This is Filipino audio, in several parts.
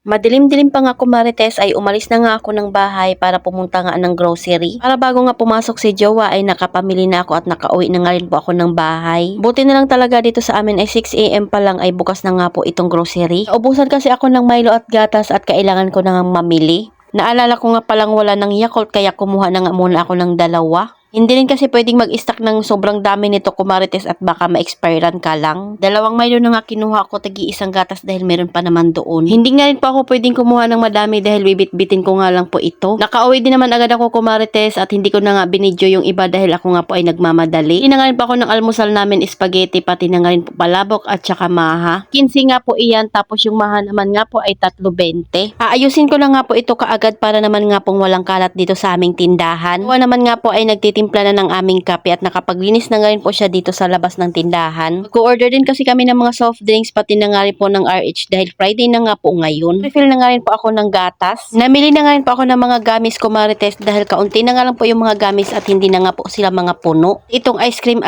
Madilim-dilim pa nga kumarites ay umalis na nga ako ng bahay para pumunta nga ng grocery. Para bago nga pumasok si Jowa ay nakapamili na ako at nakauwi na nga rin po ako ng bahay. Buti na lang talaga dito sa amin ay 6 AM pa lang ay bukas na nga po itong grocery. Naubusan kasi ako ng Milo at gatas at kailangan ko na nga mamili. Naalala ko nga palang wala ng Yakult kaya kumuha na nga muna ako ng dalawa. Hindi rin kasi pwedeng mag-stock ng sobrang dami nito kumarites at baka ma-expirean ka lang. Dalawang Milo na nga kinuha ko, tagi isang gatas dahil meron pa naman doon. Hindi nga rin po ako pwedeng kumuha ng madami dahil bibit-bitin ko nga lang po ito. Nakauwi din naman agad ako kumarites at hindi ko na nga binidyo yung iba dahil ako nga po ay nagmamadali. Hindi na nga rin po ako ng almusal namin spaghetti pati na nga rin po palabok at saka maha. 15 nga po iyan tapos yung maha naman nga po ay 3.20. Aayusin ko na nga po ito kaagad para naman nga pong walang kalat dito sa aming tindahan. Kuha naman nga po ay nagtitimpla na ng aming kape at nakapaglinis na nga rin po siya dito sa labas ng tindahan. Mag-order din kasi kami ng mga soft drinks pati na nga rin po ng RH dahil Friday na nga po ngayon. Refill na nga rin po ako ng gatas. Namili na nga rin po ako ng mga gamis kumarites dahil kaunti na nga lang po yung mga gamis at hindi na nga po sila mga puno. Itong ice cream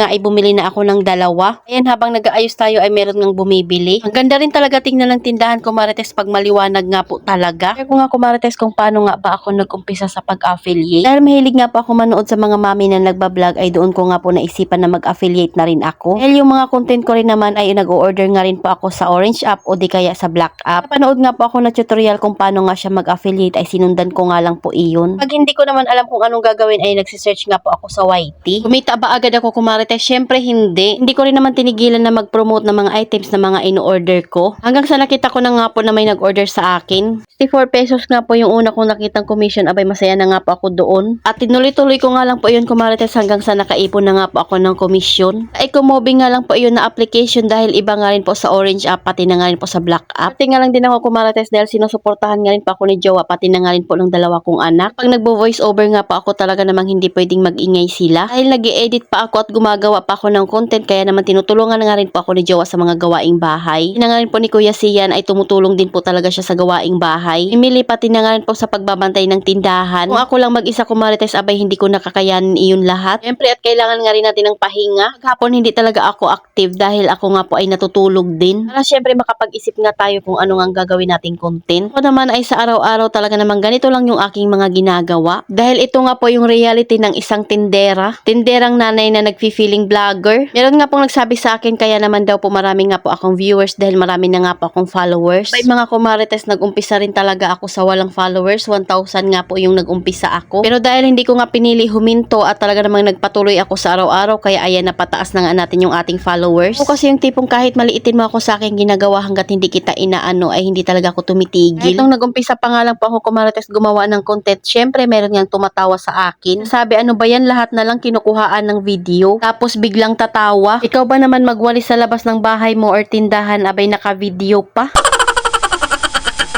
nga ay bumili na ako ng dalawa. Ayan, habang nag-aayos tayo ay meron ng bumibili. Ang ganda rin talaga tingnan ng tindahan kumarites pag maliwanag nga po talaga. Kaya ko nga kumarites kung paano nga ba ako nag-umpisa sa pag-affiliate. Dahil mahilig nga po ako manood sa mga mami na nagbablog ay doon ko nga po naisipan na mag-affiliate na rin ako. Dahil yung mga content ko rin naman ay nag-order nga rin po ako sa Orange app o di kaya sa Black app. Napanood nga po ako na tutorial kung paano nga siya mag-affiliate ay sinundan ko nga lang po iyon. Pag hindi ko naman alam kung anong gagawin ay nagsisearch nga po ako sa YT. Kumita ba agad ako kumarites? Syempre hindi. Hindi ko rin naman tinigilan na mag-promote ng mga items na mga in-order ko. Hanggang sa nakita ko na nga po na may nag-order sa akin. 64 pesos nga po yung una kong nakitang commission. Abay masaya na nga po ako doon. At tinuloy-tuloy ko nga lang po yun kumarites hanggang sa nakaipon na nga po ako ng komisyon. Ay kumobing nga lang po yun na application dahil iba nga rin po sa Orange app pati na nga rin po sa Black app. Pati nga lang din ako kumarites dahil sinusuportahan nga rin po ako ni Jowa pati na nga rin po ng dalawa kong anak. Pag nagbo-voice over nga po ako talaga namang hindi pwedeng mag-ingay sila. Dahil nag-i-edit pa ako at gumagawa pa ako ng content kaya naman tinutulungan na nga rin po ako ni Jowa sa mga gawaing bahay. Na nga rin po ni Kuya Sian ay tumutulong din po talaga siya sa gawaing bahay. Emily pati na nga rin po sa pagbabantay ng tindahan. Kung ako lang mag-isa kumarites abay hindi ko nakakayanin iyon lahat. Siyempre at kailangan nga rin natin ng pahinga. Maghapon hindi talaga ako active dahil ako nga po ay natutulog din. Para siyempre makapag-isip nga tayo kung ano nga gagawin nating content. Ako naman ay sa araw-araw talaga naman ganito lang yung aking mga ginagawa. Dahil ito nga po yung reality ng isang tindera. Tinderang nanay na nagfi-feeling vlogger. Meron nga pong nagsabi sa akin kaya naman daw po marami nga po akong viewers dahil marami na nga po akong followers. May mga kumarites nag-umpisa rin talaga ako sa walang followers. 1,000 nga po yung nag-umpisa ako. Pero dahil hindi ko nga pinili huminto at talaga namang nagpatuloy ako sa araw-araw kaya ayan napataas na nga natin yung ating followers. Ako kasi yung tipong kahit maliitin mo ako sa aking ginagawa hanggat hindi kita inaano ay hindi talaga ako tumitigil. Nung nag-umpisa pa nga lang po ako kumarites gumawa ng content, syempre meron ngang tumatawa sa akin. Sabi ano ba yan lahat na lang kinukuhaan ng video tapos biglang tatawa. Ikaw ba naman magwalis sa labas ng bahay mo or tindahan abay naka-video pa?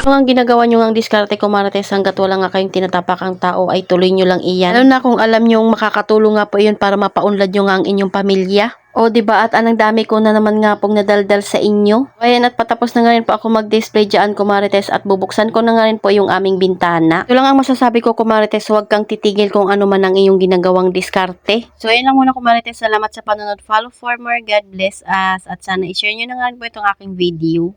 Kung ang ginagawa nyo ang diskarte kumarites hanggat wala nga kayong tinatapakang tao ay tuloy nyo lang iyan. Lalo na kung alam nyo makakatulong nga po yun para mapaunlad nyo nga ang inyong pamilya. O diba at anong dami ko na naman nga pong nadaldal sa inyo. Ayan at patapos na nga rin po ako mag-display dyan kumarites at bubuksan ko na nga rin po yung aming bintana. Ito lang ang masasabi ko kumarites, huwag kang titigil kung ano man ang iyong ginagawang diskarte. So ayan lang muna kumarites, salamat sa panonood, follow for more, God bless us at sana i-share nyo na nga rin po itong aking video.